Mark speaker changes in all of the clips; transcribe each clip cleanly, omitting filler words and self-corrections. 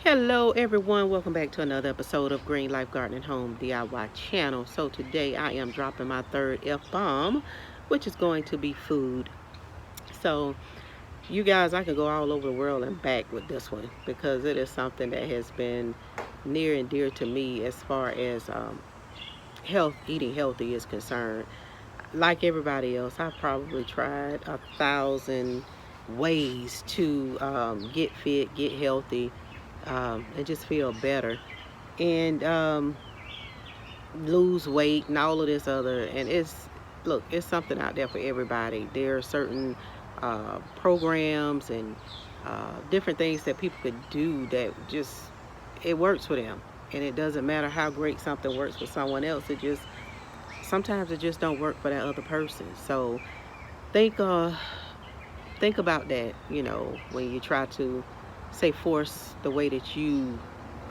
Speaker 1: Hello everyone, welcome back to another episode of Green Life Garden Home DIY channel. So today I am dropping my third F-bomb, which is going to be food. So you guys, I could go all over the world and back with this one because it is something that has been near and dear to me as far as eating healthy is concerned. Like everybody else, I've probably tried 1,000 ways to get fit, get healthy, and just feel better. And lose weight and all of this other. And it's something out there for everybody. There are certain programs and different things that people could do that just it works for them. And it doesn't matter how great something works for someone else. It just sometimes it just don't work for that other person. So think think about that, when you try to say force the way that you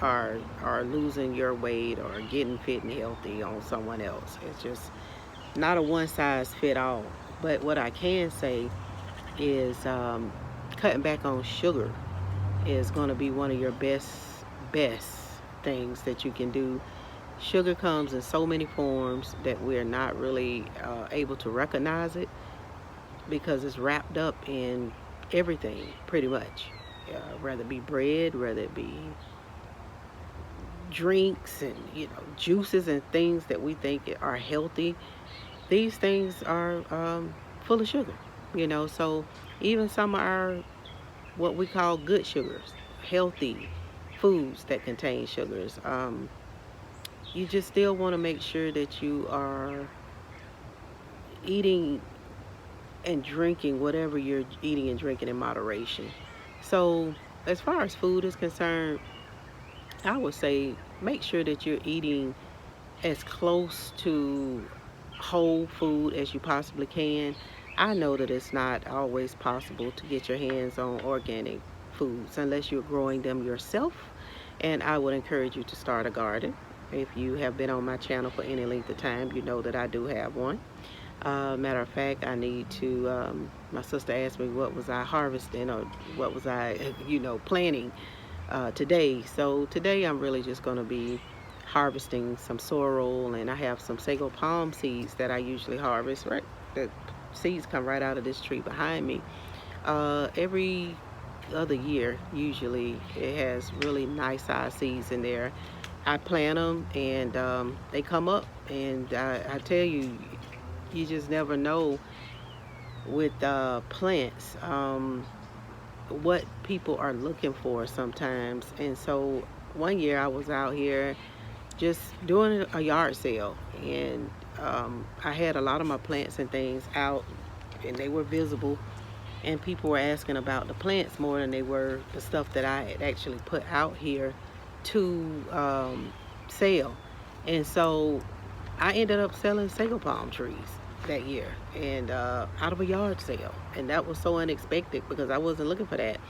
Speaker 1: are losing your weight or getting fit and healthy on someone else. It's just not a one size fit all. But what I can say is cutting back on sugar is going to be one of your best things that you can do. Sugar comes in so many forms that we're not really able to recognize it because it's wrapped up in everything pretty much. Whether it be bread, whether it be drinks and juices and things that we think are healthy, these things are full of sugar. So even some of our what we call good sugars, healthy foods that contain sugars, you just still want to make sure that you are eating and drinking whatever you're eating and drinking in moderation. So as far as food is concerned, I would say make sure that you're eating as close to whole food as you possibly can. I know that it's not always possible to get your hands on organic foods unless you're growing them yourself. And I would encourage you to start a garden. If you have been on my channel for any length of time, you know that I do have one. Matter of fact, I need to. My sister asked me what was I harvesting or what was I, planting today. So today I'm really just going to be harvesting some sorrel, and I have some sago palm seeds that I usually harvest. Right, the seeds come right out of this tree behind me. Every other year, usually it has really nice size seeds in there. I plant them and they come up, and I tell you, you just never know with plants what people are looking for sometimes. And so one year I was out here just doing a yard sale, and I had a lot of my plants and things out, and they were visible, and people were asking about the plants more than they were the stuff that I had actually put out here to sell. And so I ended up selling sago palm trees that year, and out of a yard sale. And that was so unexpected because I wasn't looking for that.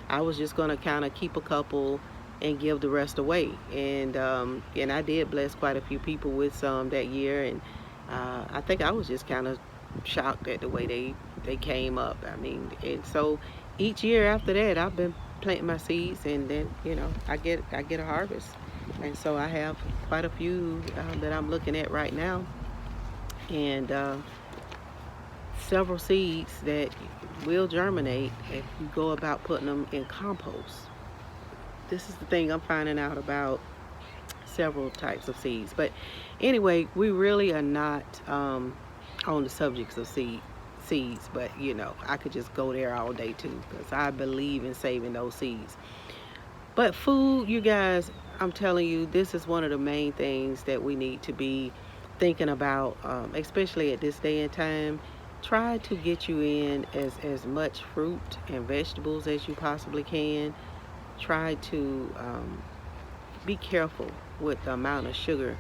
Speaker 1: I was just going to kind of keep a couple and give the rest away. And I did bless quite a few people with some that year. And I think I was just kind of shocked at the way they came up. I mean, and so each year after that, I've been planting my seeds, and then I get a harvest. And so I have quite a few that I'm looking at right now, and several seeds that will germinate if you go about putting them in compost. This is the thing I'm finding out about several types of seeds. But anyway, we really are not on the subjects of seeds, but I could just go there all day too because I believe in saving those seeds. But food, you guys, I'm telling you, this is one of the main things that we need to be thinking about, especially at this day and time. Try to get you in as much fruit and vegetables as you possibly can. Try to be careful with the amount of sugar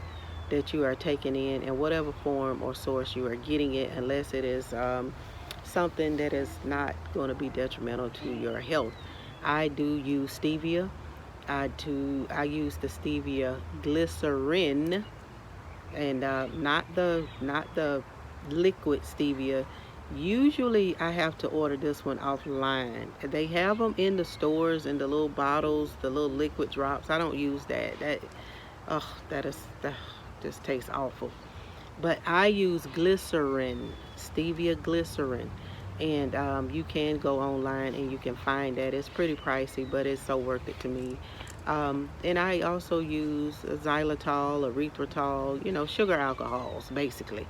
Speaker 1: that you are taking in whatever form or source you are getting it, unless it is something that is not going to be detrimental to your health. I do use stevia. I use the stevia glycerin, and not the liquid stevia. Usually I have to order this one offline. They have them in the stores in the little bottles, the little liquid drops. I don't use that. That just tastes awful. But I use glycerin, stevia glycerin, and you can go online and you can find that. It's pretty pricey, but it's so worth it to me. And I also use xylitol, erythritol, sugar alcohols, basically.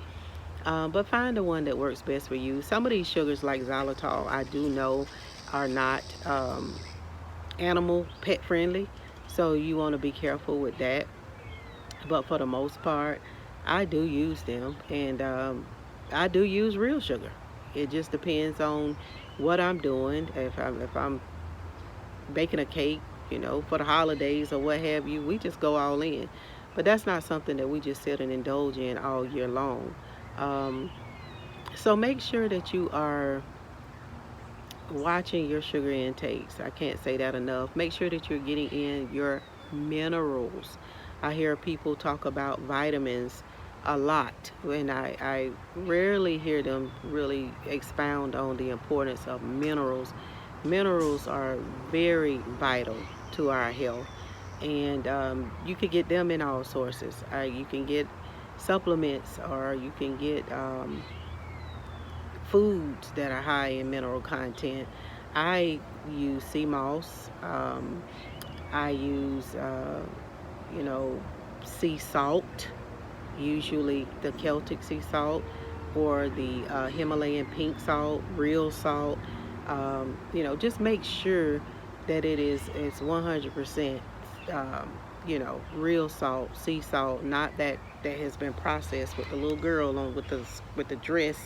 Speaker 1: But find the one that works best for you. Some of these sugars, like xylitol, I do know are not animal pet friendly, so you want to be careful with that. But for the most part, I do use them, and I do use real sugar. It just depends on what I'm doing. If I'm baking a cake, for the holidays or what have you, we just go all in. But that's not something that we just sit and indulge in all year long. Um, so make sure that you are watching your sugar intakes. I can't say that enough. Make sure that you're getting in your minerals. I hear people talk about vitamins a lot, and I rarely hear them really expound on the importance of minerals. Minerals are very vital to our health, and you can get them in all sources. You can get supplements, or you can get foods that are high in mineral content. I use sea moss. I use, you know, sea salt, usually the Celtic sea salt or the Himalayan pink salt, real salt. Just make sure that it's 100%, real salt, sea salt, not that has been processed with the little girl on with the dress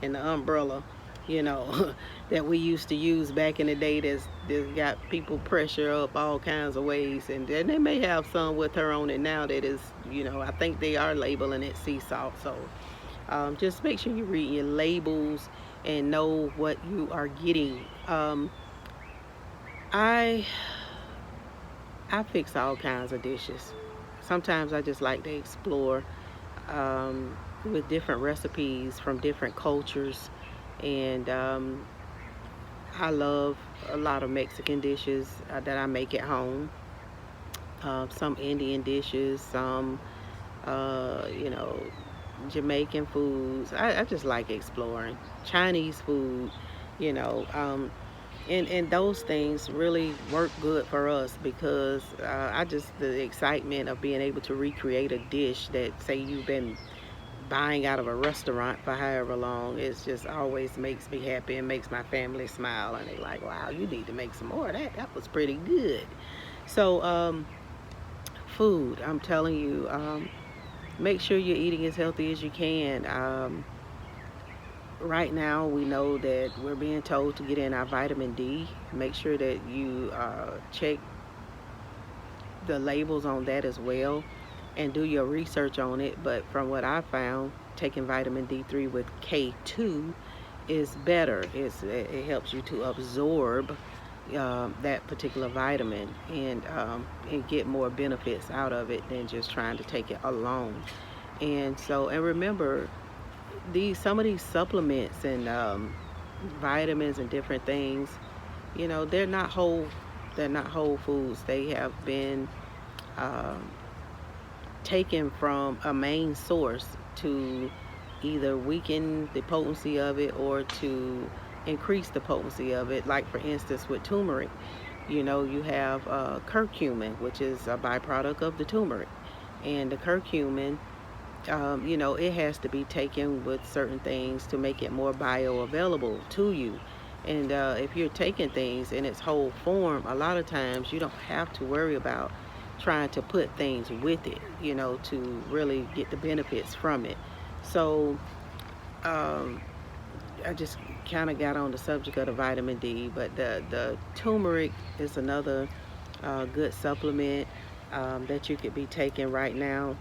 Speaker 1: and the umbrella, you know, that we used to use back in the day. That's got people pressure up all kinds of ways, and then they may have some with her on it now that is, I think they are labeling it sea salt. So just make sure you read your labels and know what you are getting. I I fix all kinds of dishes. Sometimes I just like to explore with different recipes from different cultures, and I love a lot of Mexican dishes that I make at home. Some Indian dishes, some uh, you know Jamaican foods. I just like exploring Chinese food. You know, and those things really work good for us because I just the excitement of being able to recreate a dish that, say, you've been buying out of a restaurant for however long, it just always makes me happy and makes my family smile, and they like, wow, you need to make some more of that. That was pretty good. So food, I'm telling you, make sure you're eating as healthy as you can. Right now, we know that we're being told to get in our vitamin D. Make sure that you check the labels on that as well and do your research on it. But from what I found, taking vitamin D3 with K2 is better. It helps you to absorb that particular vitamin, and get more benefits out of it than just trying to take it alone. And remember, these some of these supplements and vitamins and different things, they're not whole foods. They have been um, taken from a main source to either weaken the potency of it or to increase the potency of it. Like, for instance, with turmeric, you have curcumin, which is a byproduct of the turmeric. And the curcumin, it has to be taken with certain things to make it more bioavailable to you. And if you're taking things in its whole form, a lot of times you don't have to worry about trying to put things with it, to really get the benefits from it. So um, I just kind of got on the subject of the vitamin D, but the turmeric is another good supplement that you could be taking right now.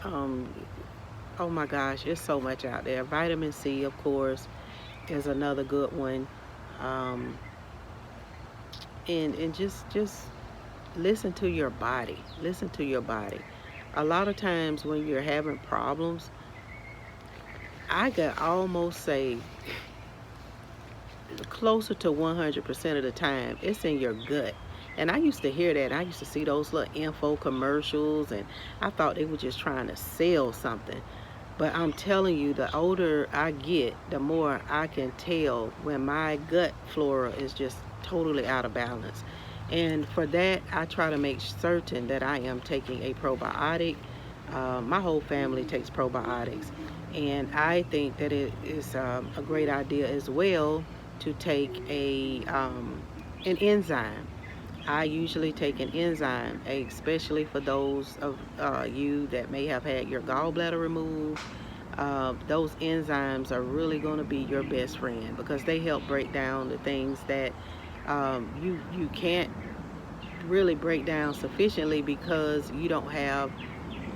Speaker 1: Um, oh my gosh, there's so much out there. Vitamin C, of course, is another good one. Um, and just listen to your body. Listen to your body. A lot of times when you're having problems, I could almost say closer to 100% of the time, it's in your gut. And I used to hear that. I used to see those little info commercials, and I thought they were just trying to sell something. But I'm telling you, the older I get, the more I can tell when my gut flora is just totally out of balance. And for that, I try to make certain that I am taking a probiotic. My whole family takes probiotics. And I think that it is a great idea as well to take an enzyme. I usually take an enzyme, especially for those of you that may have had your gallbladder removed. Those enzymes are really going to be your best friend because they help break down the things that you can't really break down sufficiently because you don't have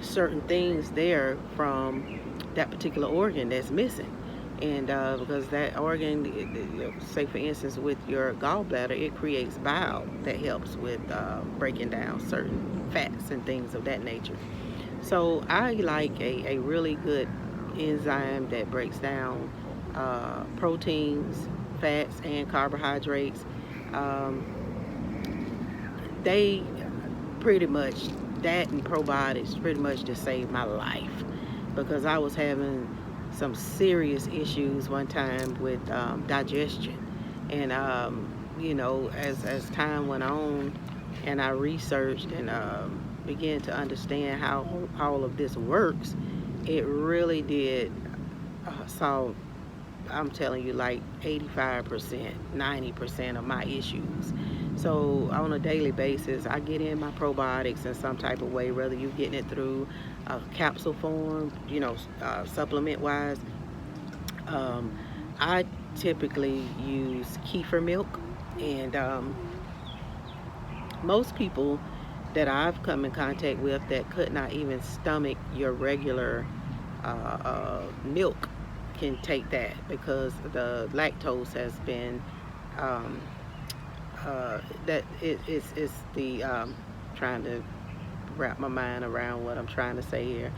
Speaker 1: certain things there from that particular organ that's missing. And because that organ, say for instance with your gallbladder, it creates bile that helps with breaking down certain fats and things of that nature. So I like a really good enzyme that breaks down proteins, fats, and carbohydrates. Um, they pretty much, that and probiotics pretty much just saved my life because I was having some serious issues one time with digestion. And as time went on and I researched and began to understand how all of this works, it really did solve, I'm telling you, like 85%, 90% of my issues. So on a daily basis, I get in my probiotics in some type of way, whether you're getting it through a capsule form, supplement wise. Um, I typically use kefir milk, and most people that I've come in contact with that could not even stomach your regular milk can take that because the lactose has been um, that it's the trying to wrap my mind around what I'm trying to say here.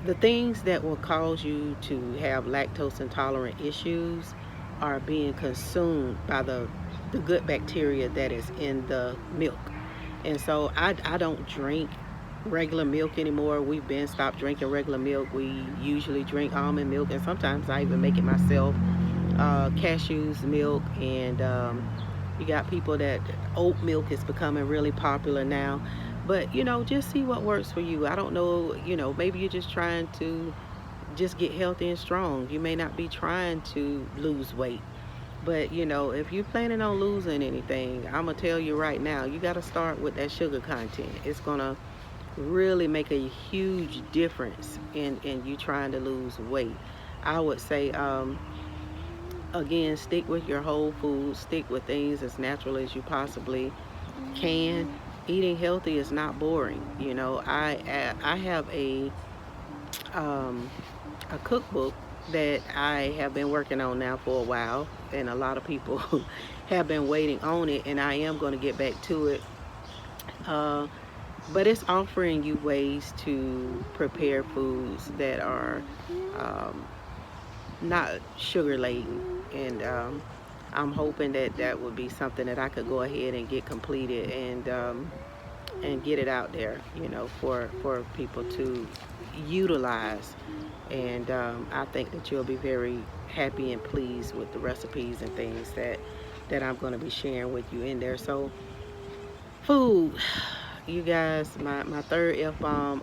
Speaker 1: The things that will cause you to have lactose intolerant issues are being consumed by the good bacteria that is in the milk. And so I don't drink regular milk anymore. We've been stopped drinking regular milk. We usually drink almond milk, and sometimes I even make it myself. Cashews milk, and you got people that oat milk is becoming really popular now. But just see what works for you. I don't know, maybe you're just trying to just get healthy and strong. You may not be trying to lose weight. But if you're planning on losing anything, I'm gonna tell you right now, you gotta start with that sugar content. It's gonna really make a huge difference in you trying to lose weight. I would say again, stick with your whole foods, stick with things as natural as you possibly can. Eating healthy is not boring. I have um, a cookbook that I have been working on now for a while, and a lot of people have been waiting on it, and I am going to get back to it. Uh, but it's offering you ways to prepare foods that are um, not sugar laden, and I'm hoping that that would be something that I could go ahead and get completed and get it out there, for people to utilize. And I think that you'll be very happy and pleased with the recipes and things that I'm going to be sharing with you in there. So, food, you guys, my third F bomb.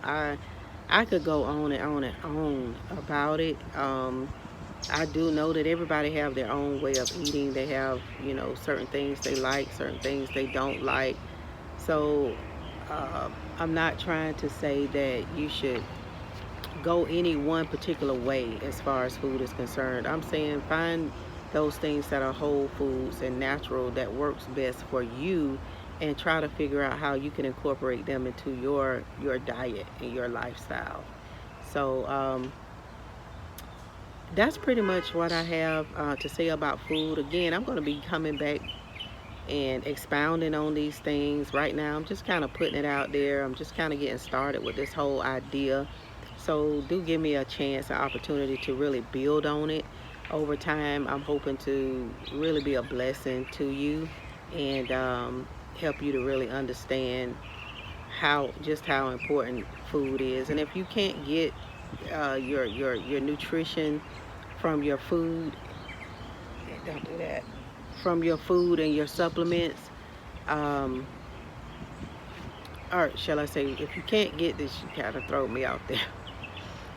Speaker 1: I could go on and on and on about it. I do know that everybody have their own way of eating. They have, certain things they like, certain things they don't like. So I'm not trying to say that you should go any one particular way as far as food is concerned. I'm saying find those things that are whole foods and natural that works best for you, and try to figure out how you can incorporate them into your diet and your lifestyle. So that's pretty much what I have to say about food. Again, I'm going to be coming back and expounding on these things. Right now I'm just kind of putting it out there. I'm just kind of getting started with this whole idea. So do give me a chance, an opportunity to really build on it over time. I'm hoping to really be a blessing to you and help you to really understand how important food is. And if you can't get your nutrition from your food, don't do that. From your food and your supplements, um, or shall I say, if you can't get this, you kind of throw me out there.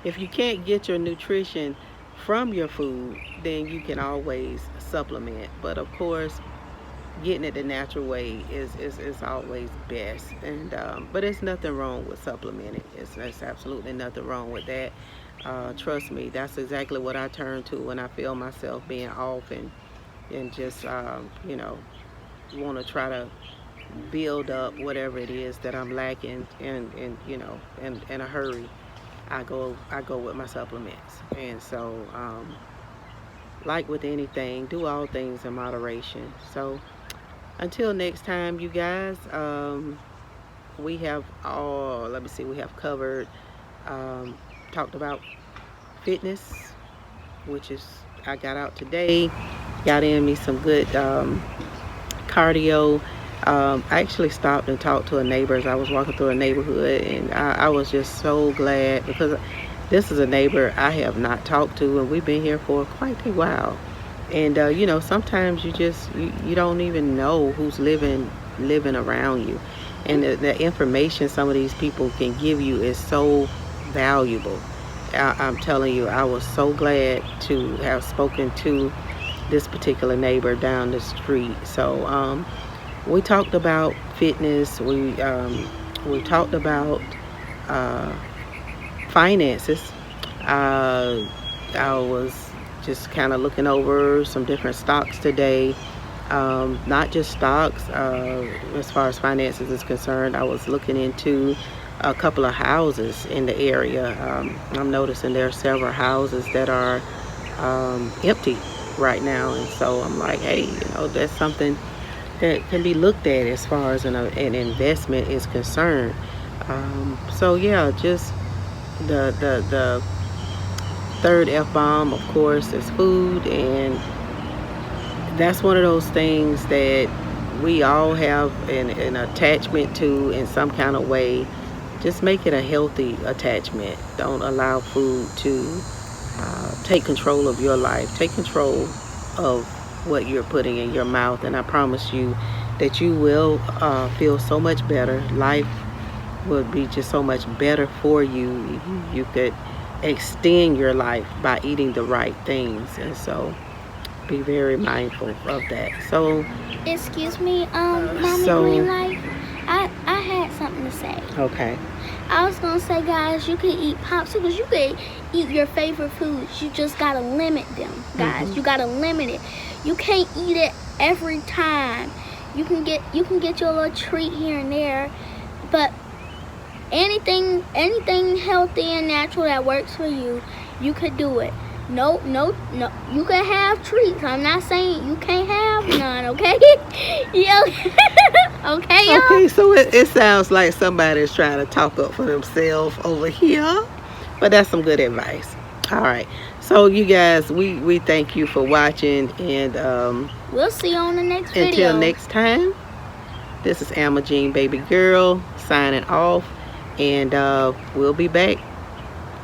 Speaker 1: If you can't get your nutrition from your food, then you can always supplement. But of course, getting it the natural way is always best. And but there's nothing wrong with supplementing. There's absolutely nothing wrong with that. Trust me, that's exactly what I turn to when I feel myself being off and just want to try to build up whatever it is that I'm lacking in a hurry. I go with my supplements. And so like with anything, do all things in moderation. So until next time, you guys, we have all, let me see, we have covered, talked about fitness, which is, I got out today, got in me some good cardio. I actually stopped and talked to a neighbor as I was walking through a neighborhood, and I was just so glad because this is a neighbor I have not talked to, and we've been here for quite a while. And sometimes you don't even know who's living around you, and the information some of these people can give you is so valuable. I'm telling you, I was so glad to have spoken to this particular neighbor down the street. So we talked about fitness. We talked about finances. I was just kind of looking over some different stocks today. Not just stocks, as far as finances is concerned. I was looking into a couple of houses in the area. I'm noticing there are several houses that are empty right now, and so I'm like, hey, that's something that can be looked at as far as an investment is concerned. So yeah, just the third F-bomb, of course, is food, and that's one of those things that we all have an attachment to in some kind of way. Just make it a healthy attachment. Don't allow food to take control of your life. Take control of what you're putting in your mouth, and I promise you that you will feel so much better. Life will be just so much better for you. You could extend your life by eating the right things, and so be very mindful of that. So
Speaker 2: excuse me, Mommy Green Life, I had something to say.
Speaker 1: Okay.
Speaker 2: I was gonna say, guys, you can eat popsicles, you can eat your favorite foods, you just gotta limit them, guys. You gotta limit it. You can't eat it every time. You can get your little treat here and there, but anything healthy and natural that works for you, you could do it. No, you can have treats. I'm not saying you can't have none, okay? Yeah. Okay, y'all?
Speaker 1: Okay, so it sounds like somebody is trying to talk up for themselves over here, but that's some good advice. All right, so you guys, we thank you for watching, and
Speaker 2: we'll see you on the next video.
Speaker 1: Until next time, this is Alma Jean Baby Girl signing off, and we'll be back.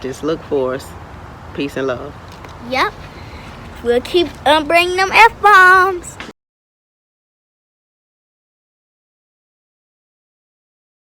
Speaker 1: Just look for us. Peace and love.
Speaker 2: Yep. We'll keep bringing them F-bombs.